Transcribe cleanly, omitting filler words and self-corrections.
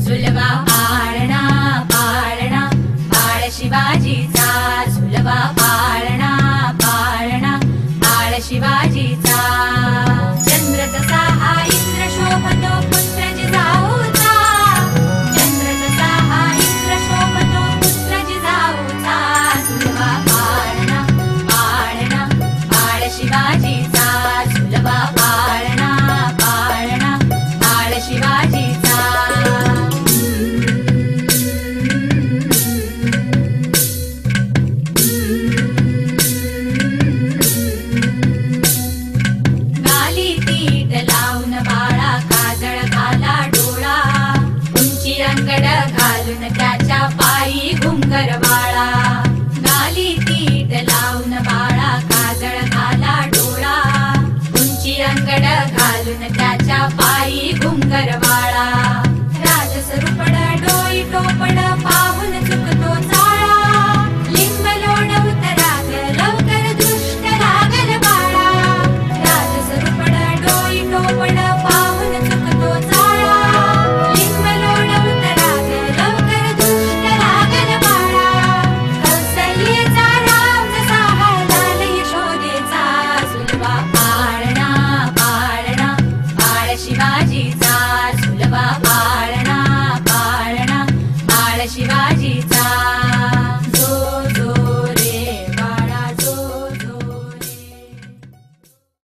झुलवा पाळणा पाळणा बाळ शिवाजीचा, झुलवा पाळणा पाळणा बाळ शिवाजीचा। चंद्र जसा हा इंद्र शोभतो पुत्र जिजाऊचा, चंद्र जसा हा इंद्र शोभतो पुत्र जिजाऊचा। झुलवा पाळणा पाळणा बाळ शिवाजीचा, झुलवा पाळणा पाळणा बाळ शिवाजीचा। गाली तीट लावून बाळा काजळ घाला डोळा, उंची अंगड घालून त्याच्या पायी घुंगर बाळा। गाली तीट लावून बाळा काजळ घाला डोळा, उंची अंगड घालून त्याच्या पायी घुंगर बाळा। राजसरूपड डोळे